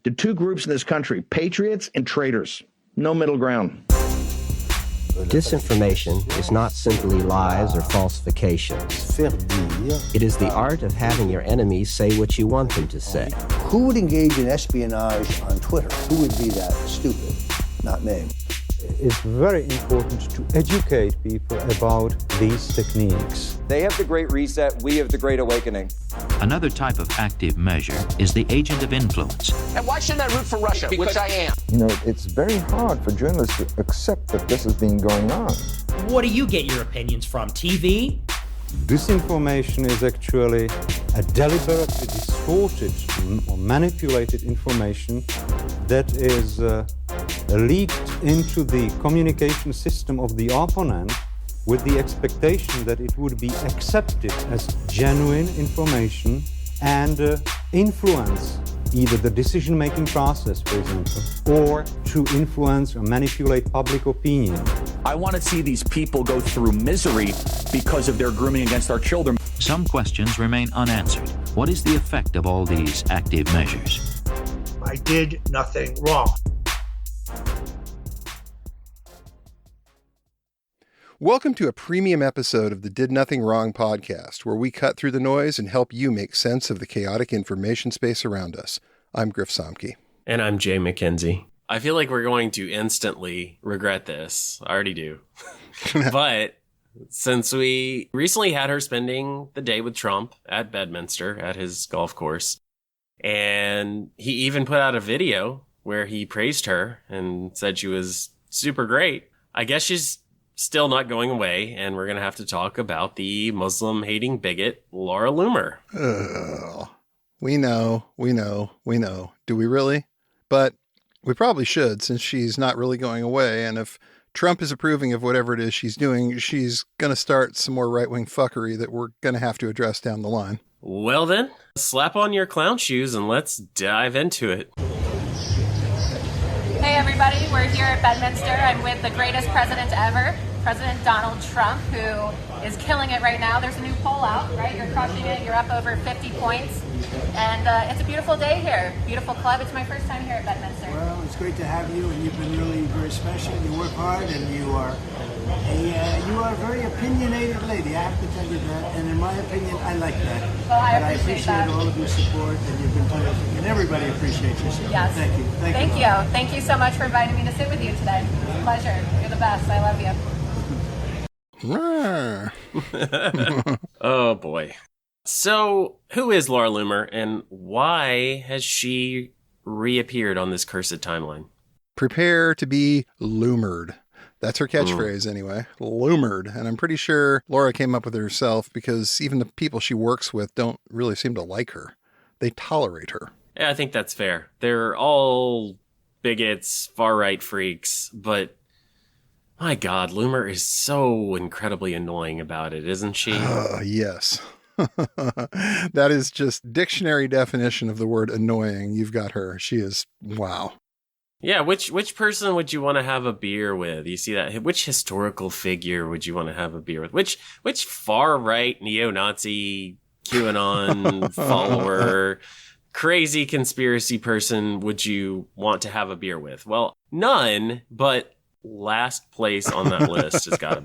to two groups in this country, patriots and traitors. No middle ground. Disinformation is not simply lies or falsifications. It is the art of having your enemies say what you want them to say. Who would engage in espionage on Twitter? Who would be that stupid? Not me. It's very important to educate people about these techniques. They have the Great Reset, we have the Great Awakening. Another type of active measure is the agent of influence. And why shouldn't I root for Russia, which I am? You know, it's very hard for journalists to accept that this has been going on. What do you get your opinions from? TV? Disinformation is actually a deliberately distorted or manipulated information that is leaked into the communication system of the opponent with the expectation that it would be accepted as genuine information and influence either the decision-making process, for example, or to influence or manipulate public opinion. I want to see these people go through misery because of their grooming against our children. Some questions remain unanswered. What is the effect of all these active measures? I did nothing wrong. Welcome to a premium episode of the Did Nothing Wrong podcast, where we cut through the noise and help you make sense of the chaotic information space around us. I'm Griff Somke. And I'm Jay McKenzie. I feel like we're going to instantly regret this. I already do. But since we recently had her spending the day with Trump at Bedminster at his golf course, and he even put out a video where he praised her and said she was super great, I guess she's still not going away, and we're going to have to talk about the Muslim-hating bigot, Laura Loomer. We know. Do we really? But we probably should, since she's not really going away, and if Trump is approving of whatever it is she's doing, she's going to start some more right-wing fuckery that we're going to have to address down the line. Well then, slap on your clown shoes and let's dive into it. Hey everybody, we're here at Bedminster. I'm with the greatest president ever, President Donald Trump, who is killing it right now. There's a new poll out, right? You're crushing it. You're up over 50 points. And it's a beautiful day here. Beautiful club. It's my first time here at Bedminster. Well, it's great to have you, and you've been really very special. You work hard, and you are a very opinionated lady. I have to tell you that. And in my opinion, I like that. Well, I appreciate that. all of your support, and you've been terrific. And everybody appreciates you. So yes. Thank you. Thank you. Thank you so much for inviting me to sit with you today. It's a pleasure. You're the best. I love you. Oh boy. So, who is Laura Loomer, and why has she reappeared on this cursed timeline? Prepare to be loomered. That's her catchphrase anyway. Loomered. And I'm pretty sure Laura came up with it herself, because even the people she works with don't really seem to like her. They tolerate her. Yeah, I think that's fair. They're all bigots, far-right freaks, but my God, Loomer is so incredibly annoying about it, isn't she? Yes. That is just dictionary definition of the word annoying. You've got her. She is, wow. Yeah, which person would you want to have a beer with? You see that? Which historical figure would you want to have a beer with? Which far-right neo-Nazi QAnon follower, crazy conspiracy person would you want to have a beer with? Well, none, but last place on that list it's got to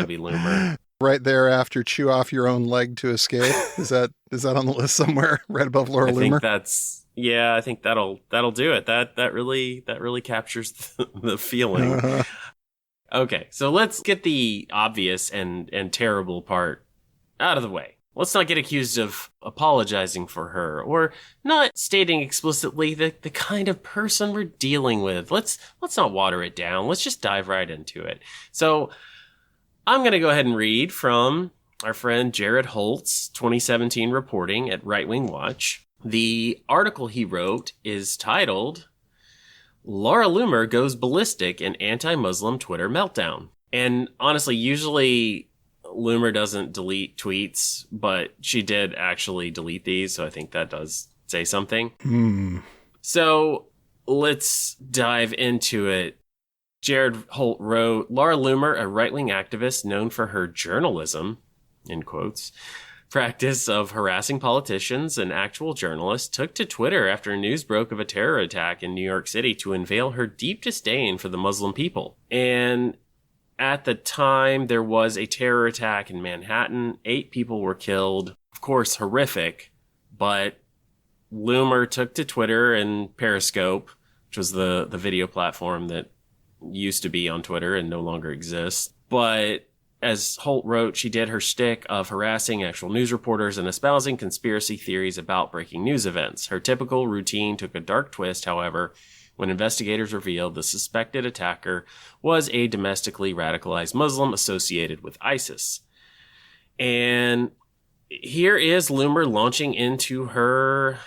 be Loomer. Right there after chew off your own leg to escape. Is that on the list somewhere? Right above Laura Loomer? I think that'll do it. That really captures the feeling. Okay, so let's get the obvious and terrible part out of the way. Let's not get accused of apologizing for her or not stating explicitly the kind of person we're dealing with. Let's not water it down. Let's just dive right into it. So I'm going to go ahead and read from our friend Jared Holt's 2017 reporting at Right Wing Watch. The article he wrote is titled, Laura Loomer Goes Ballistic in Anti-Muslim Twitter Meltdown. And honestly, usually Loomer doesn't delete tweets, but she did actually delete these, so I think that does say something. So let's dive into it. Jared Holt wrote, Laura Loomer, a right-wing activist known for her journalism, in quotes, practice of harassing politicians and actual journalists took to Twitter after news broke of a terror attack in New York City to unveil her deep disdain for the Muslim people. And at the time, there was a terror attack in Manhattan. 8 people were killed. Of course, horrific, but Loomer took to Twitter and Periscope, which was the video platform that used to be on Twitter and no longer exists. But as Holt wrote, she did her shtick of harassing actual news reporters and espousing conspiracy theories about breaking news events. Her typical routine took a dark twist, however, when investigators revealed the suspected attacker was a domestically radicalized Muslim associated with ISIS. And here is Loomer launching into her...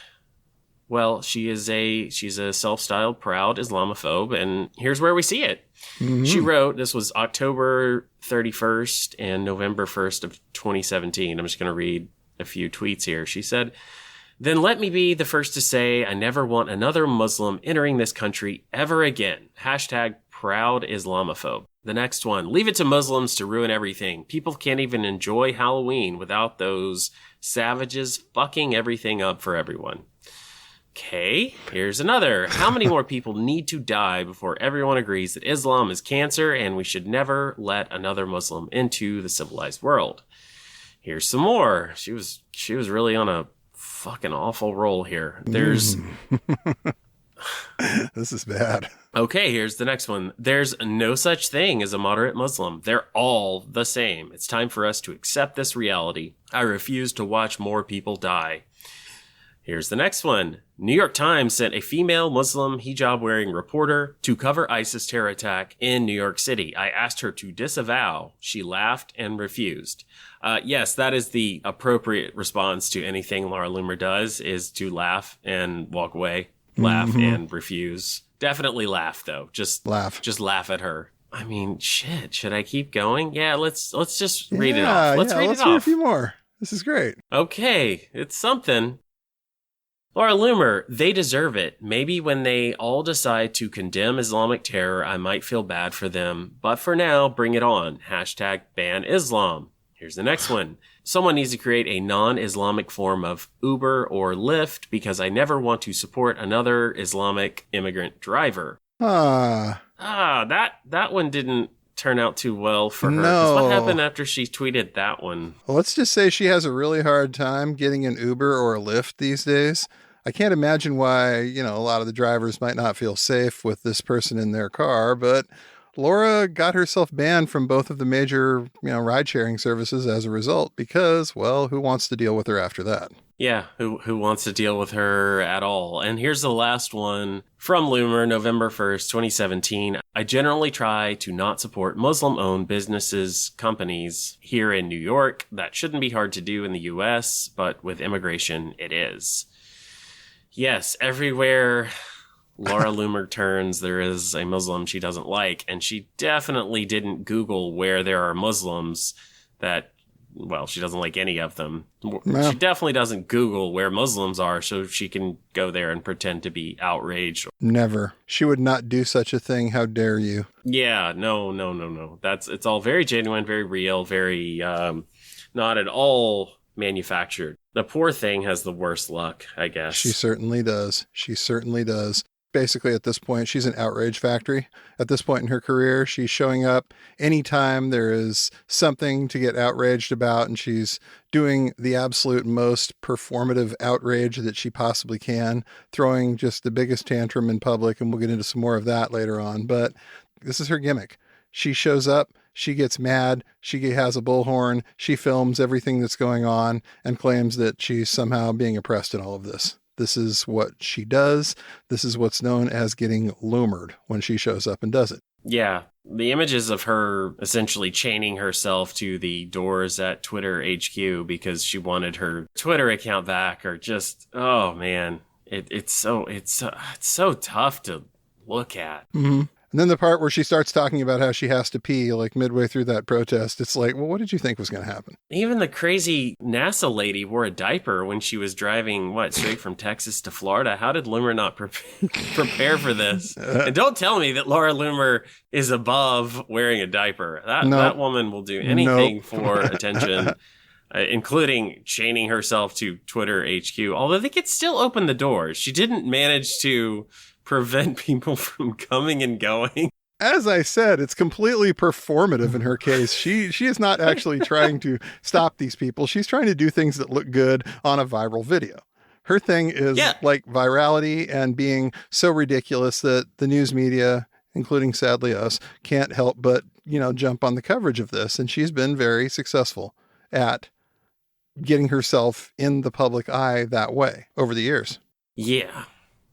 Well, she's a self-styled proud Islamophobe, and here's where we see it. Mm-hmm. She wrote, this was October 31st and November 1st of 2017. I'm just going to read a few tweets here. She said, "Then let me be the first to say I never want another Muslim entering this country ever again. Hashtag proud Islamophobe." The next one, "Leave it to Muslims to ruin everything. People can't even enjoy Halloween without those savages fucking everything up for everyone." Okay, here's another. "How many more people need to die before everyone agrees that Islam is cancer and we should never let another Muslim into the civilized world?" Here's some more. She was really on a fucking awful roll here. There's... This is bad. Okay, here's the next one. "There's no such thing as a moderate Muslim. They're all the same. It's time for us to accept this reality. I refuse to watch more people die." Here's the next one. "New York Times sent a female Muslim hijab-wearing reporter to cover ISIS terror attack in New York City. I asked her to disavow. She laughed and refused." Yes, that is the appropriate response to anything Laura Loomer does, is to laugh and walk away. Laugh and refuse. Definitely laugh, though. Just laugh at her. I mean, shit. Should I keep going? Yeah, let's just read it off. Let's read it off. Let's hear a few more. This is great. Okay, it's something. Laura Loomer, "They deserve it. Maybe when they all decide to condemn Islamic terror, I might feel bad for them. But for now, bring it on. Hashtag ban Islam." Here's the next one. "Someone needs to create a non-Islamic form of Uber or Lyft because I never want to support another Islamic immigrant driver." That one didn't turn out too well for her. No. What happened after she tweeted that one? Well, let's just say she has a really hard time getting an Uber or a Lyft these days. I can't imagine why, a lot of the drivers might not feel safe with this person in their car, but Laura got herself banned from both of the major, ride-sharing services as a result because, well, who wants to deal with her after that? Yeah, who wants to deal with her at all? And here's the last one from Loomer, November 1st, 2017. "I generally try to not support Muslim-owned businesses, companies here in New York. That shouldn't be hard to do in the U.S., but with immigration, it is." Yes, everywhere Laura Loomer turns, there is a Muslim she doesn't like, and she definitely didn't Google where there are Muslims that... Well, she doesn't like any of them. No. She definitely doesn't Google where Muslims are so she can go there and pretend to be outraged. Never. She would not do such a thing. How dare you? Yeah, no. It's all very genuine, very real, very not at all manufactured. The poor thing has the worst luck, I guess. She certainly does. Basically, at this point, she's an outrage factory. At this point in her career, she's showing up anytime there is something to get outraged about, and she's doing the absolute most performative outrage that she possibly can, throwing just the biggest tantrum in public, and we'll get into some more of that later on. But this is her gimmick. She shows up, she gets mad, she has a bullhorn, she films everything that's going on, and claims that she's somehow being oppressed in all of this. This is what she does. This is what's known as getting Loomered when she shows up and does it. Yeah. The images of her essentially chaining herself to the doors at Twitter HQ because she wanted her Twitter account back are just, oh man, it's so tough to look at. Mm-hmm. And then the part where she starts talking about how she has to pee, like midway through that protest, it's like, well, what did you think was going to happen? Even the crazy NASA lady wore a diaper when she was driving, straight from Texas to Florida. How did Loomer not prepare for this? And don't tell me that Laura Loomer is above wearing a diaper. That woman will do anything for attention. including chaining herself to Twitter HQ. Although they could still open the doors. She didn't manage to prevent people from coming and going. As I said, it's completely performative in her case. She is not actually trying to stop these people. She's trying to do things that look good on a viral video. Her thing is like virality and being so ridiculous that the news media, including sadly us, can't help but, jump on the coverage of this. And she's been very successful at getting herself in the public eye that way over the years. Yeah.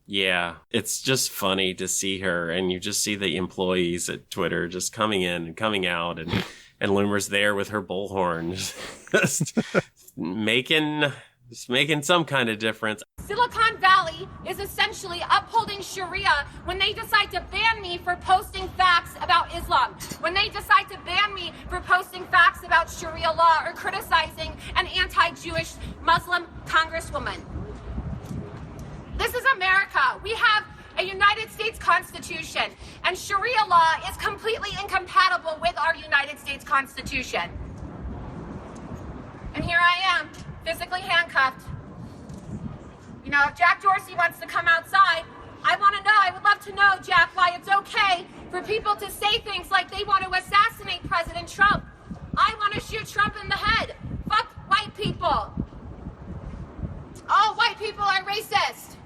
Yeah, it's just funny to see her, and you just see the employees at Twitter just coming in and coming out, and Loomer's there with her bullhorn, just making some kind of difference. Silicon Valley is essentially upholding Sharia when they decide to ban me for posting facts about Islam, when they decide to ban me for posting facts about Sharia law or criticizing an anti-Jewish Muslim congresswoman. This is America. We have a United States Constitution, and Sharia law is completely incompatible with our United States Constitution. And here I am, physically handcuffed. If Jack Dorsey wants to come outside, I would love to know, Jack, why it's okay for people to say things like they want to assassinate President Trump. I want to shoot Trump in the head. Fuck white people. All white people are racist.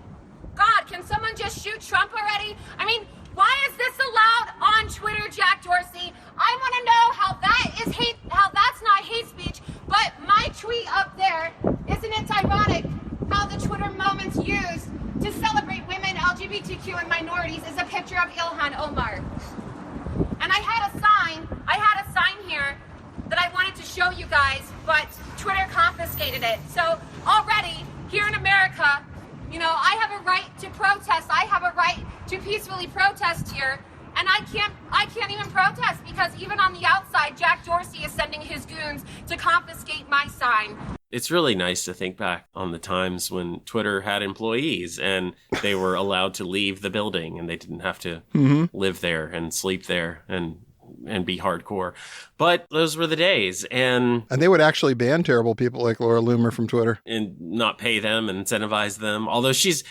God, can someone just shoot Trump already? I mean, why is this allowed on Twitter, Jack Dorsey? I want to know how that's not hate speech, but my tweet up there, isn't it ironic how the Twitter moments used to celebrate women, LGBTQ, and minorities is a picture of Ilhan Omar. And I had a sign here that I wanted to show you guys, but Twitter confiscated it. So already, here in America, I have a right to protest. I have a right to peacefully protest here. And I can't even protest because even on the outside, Jack Dorsey is sending his goons to confiscate my sign. It's really nice to think back on the times when Twitter had employees and they were allowed to leave the building and they didn't have to live there and sleep there and be hardcore. But those were the days. And they would actually ban terrible people like Laura Loomer from Twitter. And not pay them and incentivize them. Although she's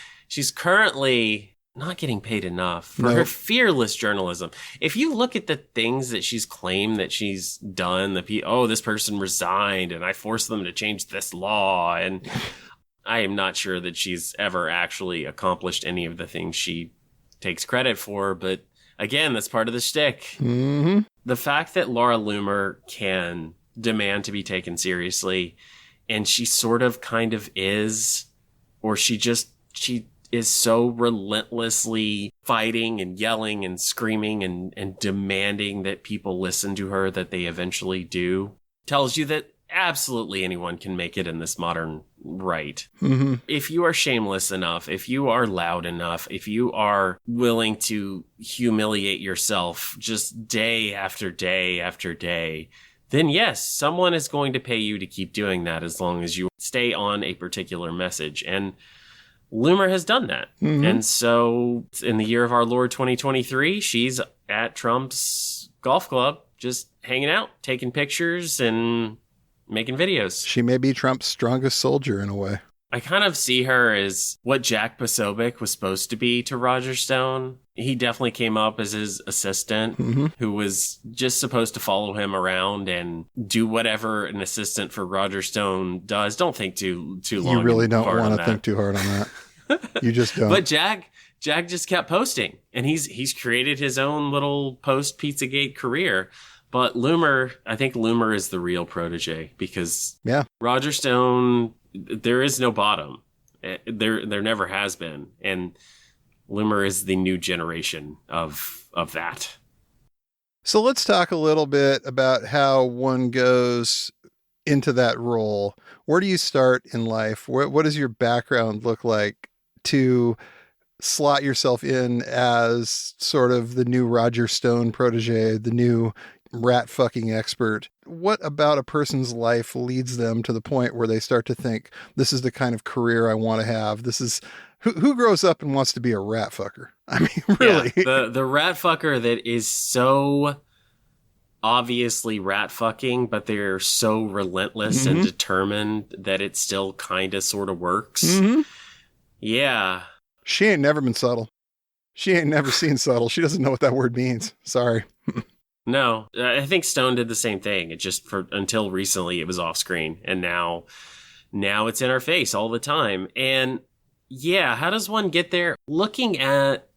currently not getting paid enough for her fearless journalism. If you look at the things that she's claimed that she's done, this person resigned and I forced them to change this law. And I am not sure that she's ever actually accomplished any of the things she takes credit for. But again, that's part of the shtick. Mm-hmm. The fact that Laura Loomer can demand to be taken seriously, and she sort of kind of is, or she is so relentlessly fighting and yelling and screaming and demanding that people listen to her that they eventually do, tells you that absolutely anyone can make it in this modern right. Mm-hmm. If you are shameless enough, if you are loud enough, if you are willing to humiliate yourself just day after day after day, then yes, someone is going to pay you to keep doing that as long as you stay on a particular message. And Loomer has done that. Mm-hmm. And so in the year of our Lord 2023, she's at Trump's golf club, just hanging out, taking pictures and making videos. She may be Trump's strongest soldier in a way. I kind of see her as what Jack Posobiec was supposed to be to Roger Stone. He definitely came up as his assistant, who was just supposed to follow him around and do whatever an assistant for Roger Stone does. Don't think too long. You really don't want to think too hard on that. You just don't. But Jack just kept posting, and he's created his own little post Pizzagate career. But Loomer, I think Loomer is the real protege because Roger Stone, there is no bottom. There never has been. And Loomer is the new generation of that. So let's talk a little bit about how one goes into that role. Where do you start in life? What does your background look like to slot yourself in as sort of the new Roger Stone protege, the new rat fucking expert? What about a person's life leads them to the point where they start to think, this is the kind of career I want to have? This is who grows up and wants to be a rat fucker? I mean, really? Yeah, the rat fucker that is so obviously rat fucking, but they're so relentless and determined that it still kind of sort of works. Yeah. She ain't never been subtle. She ain't never seen subtle. She doesn't know what that word means. Sorry. No, I think Stone did the same thing. It just until recently it was off screen, and now it's in our face all the time. And yeah, how does one get there? Looking at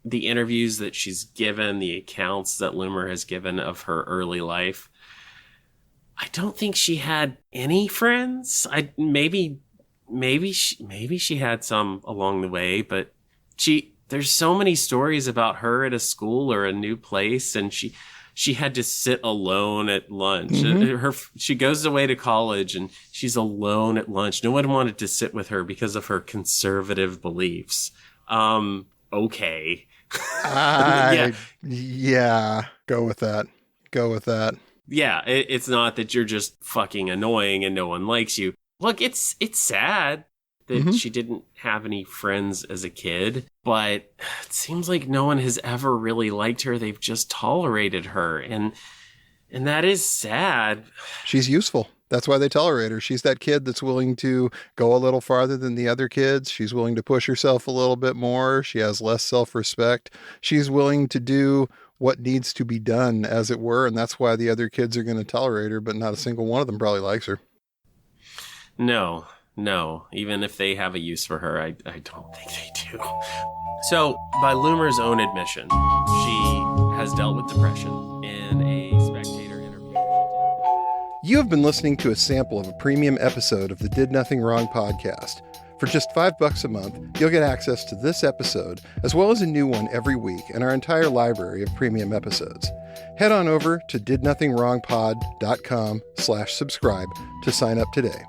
the interviews that she's given, the accounts that Loomer has given of her early life, I don't think she had any friends. Maybe she had some along the way, but there's so many stories about her at a school or a new place, and she had to sit alone at lunch. She goes away to college and she's alone at lunch. No one wanted to sit with her because of her conservative beliefs. Okay. Yeah. Go with that. Yeah, it's not that you're just fucking annoying and no one likes you. Look, it's sad that she didn't have any friends as a kid, but it seems like no one has ever really liked her. They've just tolerated her, and that is sad. She's useful. That's why they tolerate her. She's that kid that's willing to go a little farther than the other kids. She's willing to push herself a little bit more. She has less self-respect. She's willing to do what needs to be done, as it were, and that's why the other kids are going to tolerate her, but not a single one of them probably likes her. No. Even if they have a use for her, I don't think they do. So, by Loomer's own admission, she has dealt with depression in a Spectator interview. You have been listening to a sample of a premium episode of the Did Nothing Wrong podcast. For just $5 a month, you'll get access to this episode, as well as a new one every week, and our entire library of premium episodes. Head on over to didnothingwrongpod.com/subscribe to sign up today.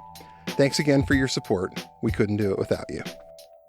Thanks again for your support. We couldn't do it without you.